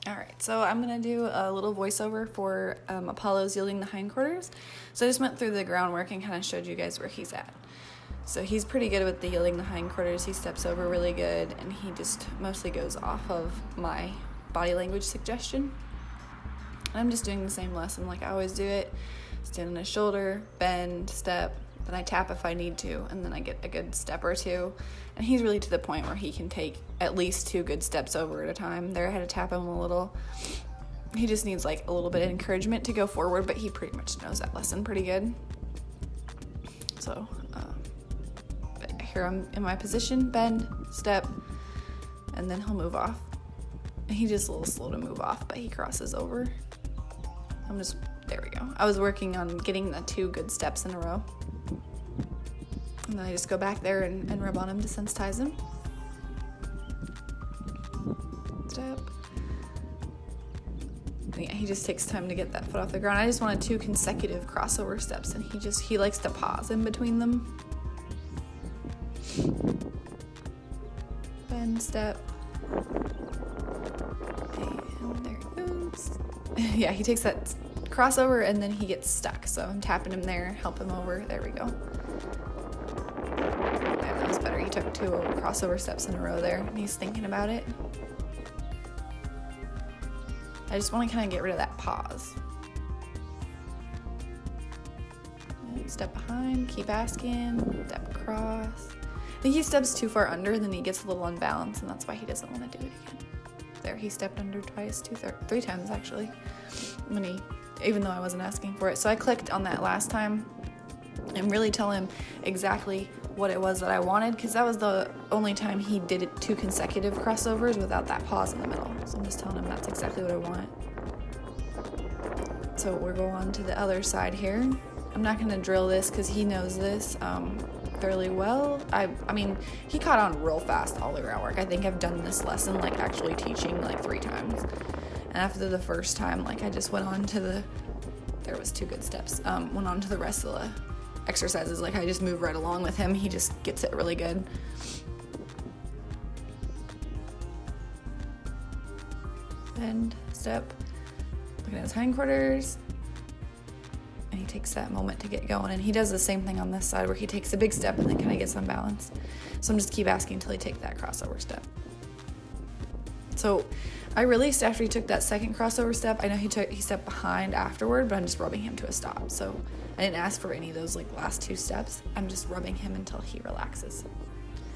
All right, so I'm gonna do a little voiceover for Apollo's yielding the hindquarters. So I just went through the groundwork and kind of showed you guys where he's at. So he's pretty good with the yielding the hindquarters. He steps over really good, and he just mostly goes off of my body language suggestion. And I'm just doing the same lesson like I always do it. Stand on his shoulder, bend, step, then I tap if I need to, and then I get a good step or two. And he's really to the point where he can take at least 2 good steps over at a time. There I had to tap him a little. He just needs like a little bit of encouragement to go forward, but he pretty much knows that lesson pretty good. So here I'm in my position, bend, step, and then he'll move off. And he's just a little slow to move off, but he crosses over. There we go. I was working on getting the 2 good steps in a row. And then I just go back there and rub on him to sensitize him. Step. And yeah, he just takes time to get that foot off the ground. I just wanted 2 consecutive crossover steps, and he likes to pause in between them. Bend, step. And there he goes. Yeah, he takes that crossover and then he gets stuck. So I'm tapping him there, help him over. There we go. Yeah, that was better. He took 2 crossover steps in a row there, and he's thinking about it. I just want to kind of get rid of that pause. And step behind, keep asking, step across. I think he steps too far under, and then he gets a little unbalanced, and that's why he doesn't want to do it again. There, he stepped under twice, 3 times actually, even though I wasn't asking for it. So I clicked on that last time and really tell him exactly what it was that I wanted, because that was the only time he did it 2 consecutive crossovers without that pause in the middle. So I'm just telling him that's exactly what I want. So we'll go on to the other side here. I'm not going to drill this because he knows this fairly well. I mean, he caught on real fast all the groundwork. I think I've done this lesson like actually teaching like 3 times. And after the first time, like I just went on to there was 2 good steps, went on to the rest of the exercises. Like I just move right along with him. He just gets it really good. Bend, step, looking at his hindquarters. And he takes that moment to get going. And he does the same thing on this side where he takes a big step and then kind of gets unbalanced. So I'm just keep asking until he takes that crossover step. So I released after he took that second crossover step. I know he stepped behind afterward, but I'm just rubbing him to a stop. So I didn't ask for any of those like last 2 steps. I'm just rubbing him until he relaxes.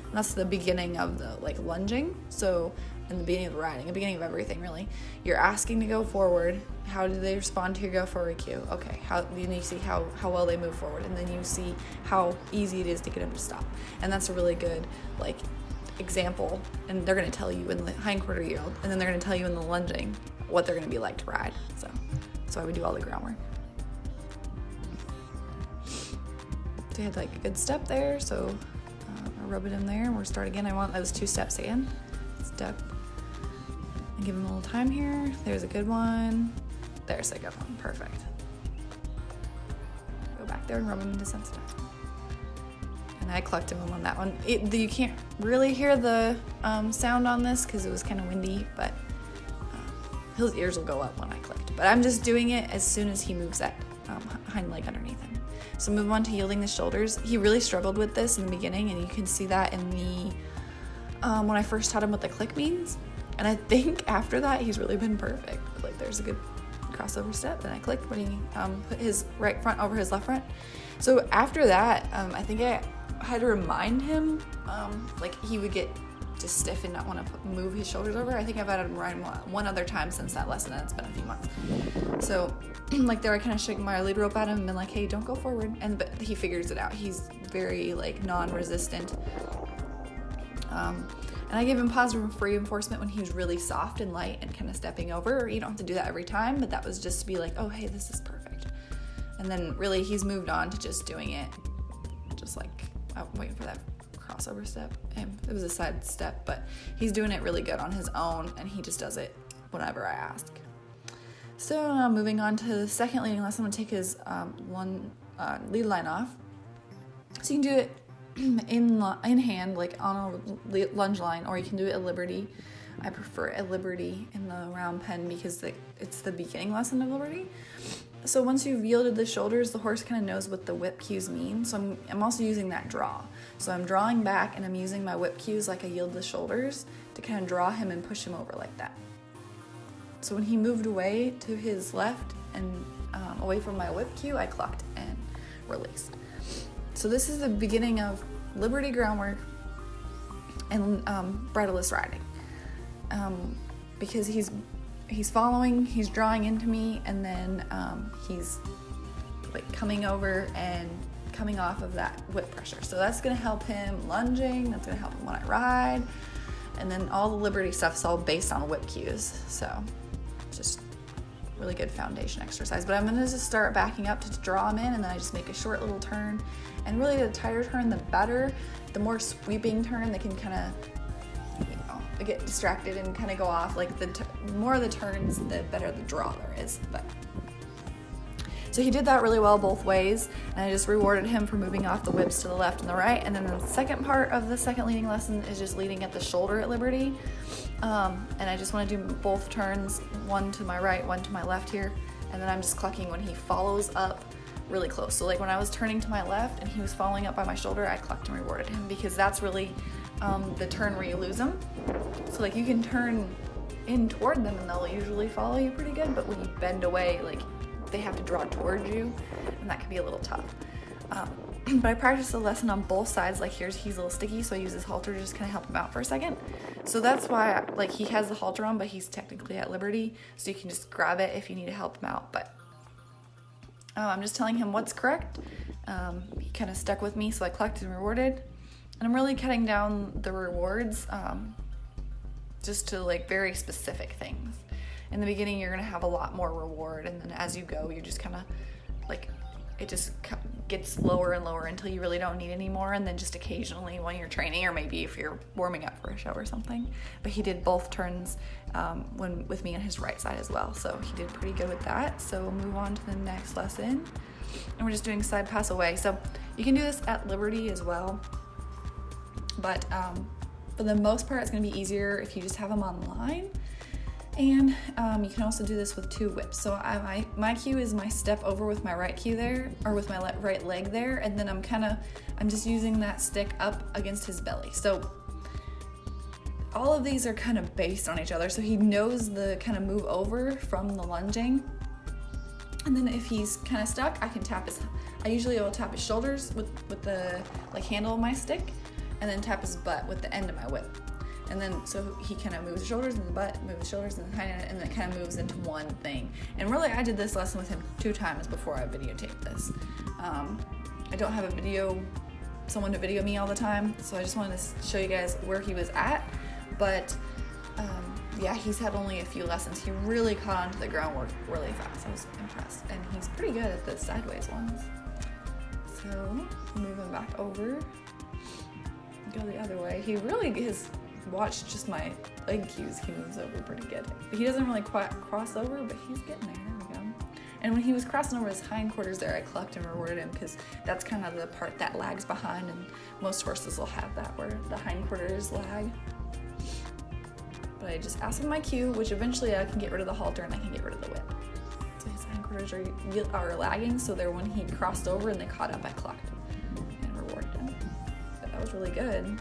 And that's the beginning of the like lunging. So in the beginning of the riding, the beginning of everything really, you're asking to go forward. How do they respond to your go forward cue? Okay, you see how well they move forward, and then you see how easy it is to get them to stop. And that's a really good like example, and they're going to tell you in the hindquarter yield, and then they're going to tell you in the lunging what they're going to be like to ride. So that's why we do all the groundwork. So you had like a good step there, so I'll rub it in there, and we'll start again. I want those 2 steps again. Step, and give him a little time here. There's a good one. There's a good one. Perfect. Go back there and rub him into sensitize. And I clucked him on that one. You can't really hear the sound on this because it was kind of windy, but his ears will go up when I clicked. But I'm just doing it as soon as he moves that hind leg underneath him. So move on to yielding the shoulders. He really struggled with this in the beginning, and you can see that in the when I first taught him what the click means. And I think after that, he's really been perfect. Like there's a good crossover step, then I clicked when he put his right front over his left front. So after that, I think I had to remind him, like he would get just stiff and not want to move his shoulders over. I think I've had him ride one other time since that lesson, and it's been a few months. So like there, I kind of shook my lead rope at him and been like, hey, don't go forward. But he figures it out. He's very like non-resistant. And I gave him positive reinforcement when he was really soft and light and kind of stepping over. You don't have to do that every time, but that was just to be like, oh, hey, this is perfect. And then really he's moved on to just doing it, just like I'm waiting for that crossover step. And it was a side step, but he's doing it really good on his own, and he just does it whenever I ask. So now moving on to the second leading lesson, I'm going to take his lead line off. So you can do it in hand, like on a lunge line, or you can do it at liberty. I prefer a Liberty in the round pen because it's the beginning lesson of Liberty. So once you've yielded the shoulders, the horse kind of knows what the whip cues mean. So I'm also using that draw. So I'm drawing back and I'm using my whip cues like I yield the shoulders to kind of draw him and push him over like that. So when he moved away to his left and away from my whip cue, I clucked and released. So this is the beginning of Liberty groundwork and bridleless riding, because he's following, he's drawing into me, and then he's like coming over and coming off of that whip pressure. So that's gonna help him lunging, that's gonna help him when I ride, and then all the Liberty stuff's all based on whip cues. So just really good foundation exercise. But I'm gonna just start backing up to draw him in, and then I just make a short little turn. And really the tighter turn, the better. The more sweeping turn, they can kind of, you know, get distracted and kind of go off. Like the more of the turns, the better the draw there is. But so he did that really well both ways, and I just rewarded him for moving off the whips to the left and the right. And then the second part of the second leading lesson is just leading at the shoulder at Liberty. And I just want to do both turns, one to my right, one to my left here. And then I'm just clucking when he follows up really close. So like when I was turning to my left and he was following up by my shoulder, I clucked and rewarded him, because that's really the turn where you lose them. So like you can turn in toward them and they'll usually follow you pretty good, but when you bend away, like they have to draw towards you, and that can be a little tough. But I practiced the lesson on both sides. Like he's a little sticky, so I use his halter to just kind of help him out for a second. So that's why like he has the halter on, but he's technically at Liberty, so you can just grab it if you need to help him out. But I'm just telling him what's correct. He kind of stuck with me, so I clucked and rewarded. And I'm really cutting down the rewards just to like very specific things. In the beginning, you're gonna have a lot more reward, and then as you go, you just kind of like, it just gets lower and lower until you really don't need any more, and then just occasionally when you're training, or maybe if you're warming up for a show or something. But he did both turns with me on his right side as well, so he did pretty good with that. So we'll move on to the next lesson, and we're just doing side pass away. So you can do this at Liberty as well, but for the most part, it's gonna be easier if you just have them online. And you can also do this with two whips. So my cue is my step over with my right cue there, or with my right leg there, and then I'm just using that stick up against his belly. So all of these are kind of based on each other, so he knows the kind of move over from the lunging. And then if he's kind of stuck, I usually will tap his shoulders with the like handle of my stick, and then tap his butt with the end of my whip. And then so he kind of moves the shoulders and the butt, moves the shoulders and the hand, and then it kind of moves into one thing. And really, I did this lesson with him 2 times before I videotaped this. I don't have someone to video me all the time, so I just wanted to show you guys where he was at. But yeah, he's had only a few lessons. He really caught on to the groundwork really fast. I was impressed, and he's pretty good at the sideways ones. So moving back over, go the other way. He really is. Watch just my leg cues, he moves over pretty good. But he doesn't really quite cross over, but he's getting there. There we go. And when he was crossing over his hindquarters there, I clucked and rewarded him, because that's kind of the part that lags behind, and most horses will have that where the hindquarters lag. But I just asked him my cue, which eventually I can get rid of the halter and I can get rid of the whip. So his hindquarters are lagging, so there when he crossed over and they caught up, I clucked and rewarded him. But that was really good.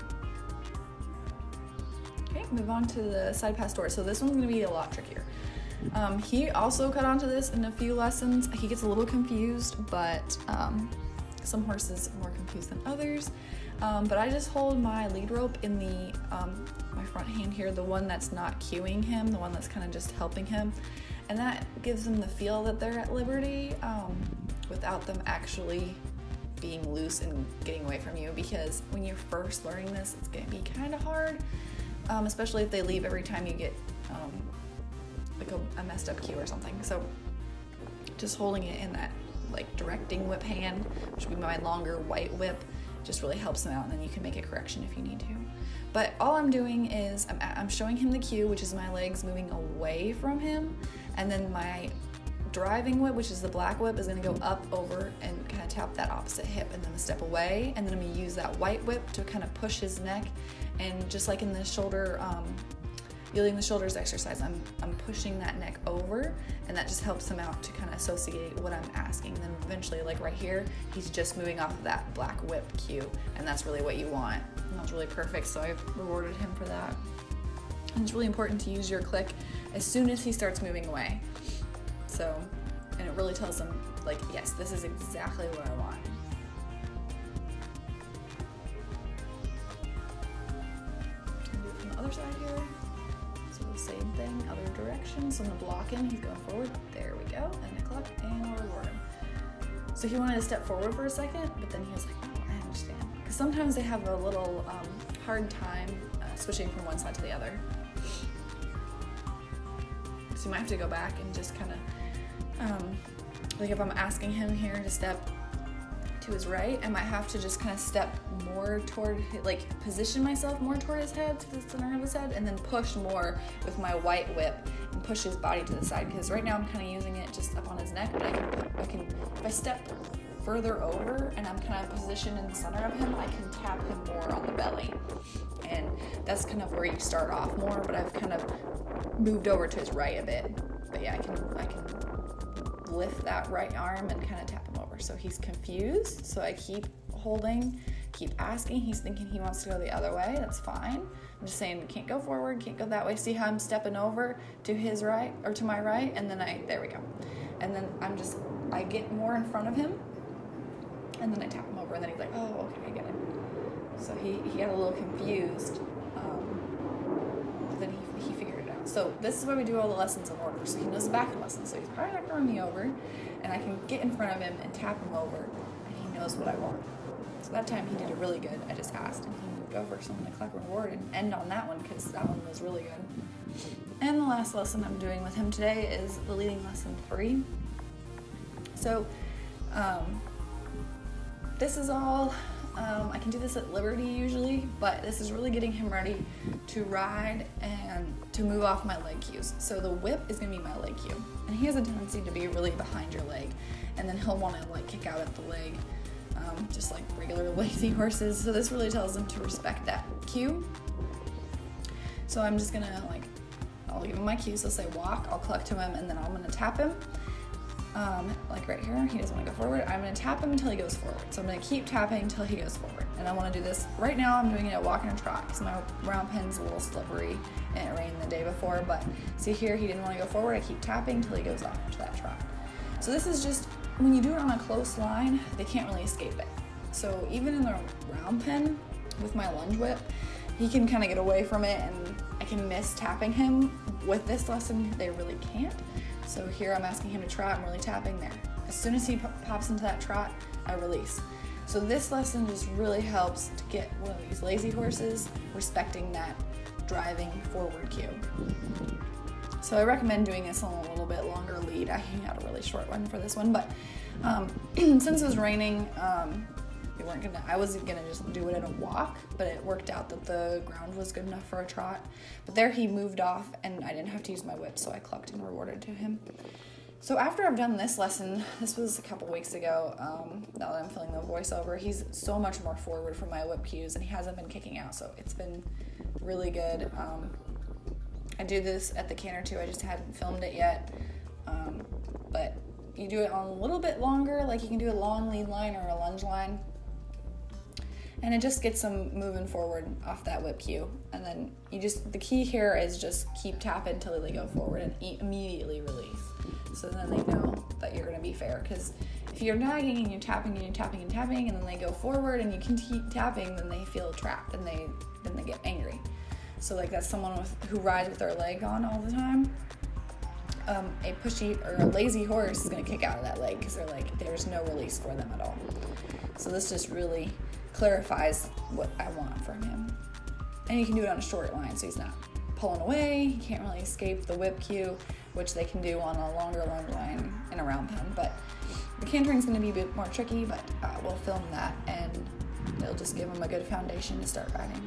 Okay, move on to the side pass door. So this one's gonna be a lot trickier. He also caught on to this in a few lessons. He gets a little confused, but some horses are more confused than others. But I just hold my lead rope in my front hand here, the one that's not cueing him, the one that's kind of just helping him. And that gives them the feel that they're at Liberty without them actually being loose and getting away from you, because when you're first learning this, it's gonna be kind of hard. Especially if they leave every time you get like a messed up cue or something. So just holding it in that like directing whip hand, which would be my longer white whip, just really helps them out, and then you can make a correction if you need to. But all I'm doing is I'm showing him the cue, which is my legs moving away from him, and then my driving whip, which is the black whip, is going to go up over and kind of tap that opposite hip, and then a step away, and then I'm going to use that white whip to kind of push his neck. And just like in the shoulder yielding the shoulders exercise, I'm pushing that neck over, and that just helps him out to kind of associate what I'm asking. And then eventually, like right here, he's just moving off of that black whip cue, and that's really what you want. And that was really perfect, so I rewarded him for that. And it's really important to use your click as soon as he starts moving away. So, and it really tells him, like, yes, this is exactly what I want. Do it from the other side here. So the same thing, other direction. So I'm gonna block him, he's going forward. There we go, and I cluck, and I'll reward him. So he wanted to step forward for a second, but then he was like, oh, I understand. Because sometimes they have a little hard time switching from one side to the other. So you might have to go back and just kind of, like if I'm asking him here to step to his right, I might have to just kind of step more toward, like position myself more toward his head, to the center of his head, and then push more with my white whip and push his body to the side. Because right now I'm kind of using it just up on his neck, but I can, if I step further over and I'm kind of positioned in the center of him, I can tap him more on the belly. And that's kind of where you start off more, but I've kind of moved over to his right a bit. But yeah, I can lift that right arm and kind of tap him over. So he's confused, so I keep holding, keep asking. He's thinking he wants to go the other way. That's fine. I'm just saying, can't go forward, can't go that way. See how I'm stepping over to his right, or to my right, and then there we go. And then I get more in front of him, and then I tap him over, and then he's like, oh, okay, I get it. So he got a little confused, but then he figured it out. So this is why we do all the lessons in order. So he knows the back lesson, so he's probably not gonna run me over, and I can get in front of him and tap him over, and he knows what I want. So that time he did it really good. I just asked, and he moved over, so I'm gonna collect reward and end on that one, because that one was really good. And the last lesson I'm doing with him today is the leading lesson 3. So this is all, I can do this at Liberty usually, but this is really getting him ready to ride and to move off my leg cues. So the whip is gonna be my leg cue, and he has a tendency to be really behind your leg, and then he'll want to like kick out at the leg, just like regular lazy horses. So this really tells him to respect that cue. So I'm just gonna I'll give him my cue. So say walk, I'll cluck to him, and then I'm gonna tap him. Like right here, he doesn't want to go forward. I'm going to tap him until he goes forward. So I'm going to keep tapping until he goes forward. And I want to do this, right now I'm doing it at walk and a trot, because my round pen's a little slippery and it rained the day before. But see here, he didn't want to go forward. I keep tapping until he goes off to that trot. So this is just, when you do it on a close line, they can't really escape it. So even in the round pen with my lunge whip, he can kind of get away from it, and I can miss tapping him. With this lesson, they really can't. So here I'm asking him to trot, I'm really tapping there. As soon as he pops into that trot, I release. So this lesson just really helps to get one of these lazy horses respecting that driving forward cue. So I recommend doing this on a little bit longer lead. I had a really short one for this one, but since it was raining, I was gonna just do it in a walk, but it worked out that the ground was good enough for a trot. But there he moved off, and I didn't have to use my whip, so I clucked and rewarded to him. So after I've done this lesson, this was a couple weeks ago, now that I'm filling the voiceover, he's so much more forward from my whip cues, and he hasn't been kicking out, so it's been really good. I do this at the canter too, I just hadn't filmed it yet, but you do it on a little bit longer, like you can do a long lead line or a lunge line, and it just gets them moving forward off that whip cue. And then the key here is just keep tapping until they go forward and immediately release. So then they know that you're gonna be fair, because if you're nagging and you're tapping and you're tapping and tapping, and then they go forward and you can keep tapping, then they feel trapped and then they get angry. So like that's someone who rides with their leg on all the time. A pushy or a lazy horse is gonna kick out of that leg, because there's no release for them at all. So this just really clarifies what I want from him. And you can do it on a short line, so he's not pulling away, he can't really escape the whip cue, which they can do on a longer lunge line in a round pen. But the cantering's going to be a bit more tricky, but we'll film that, and it'll just give him a good foundation to start riding.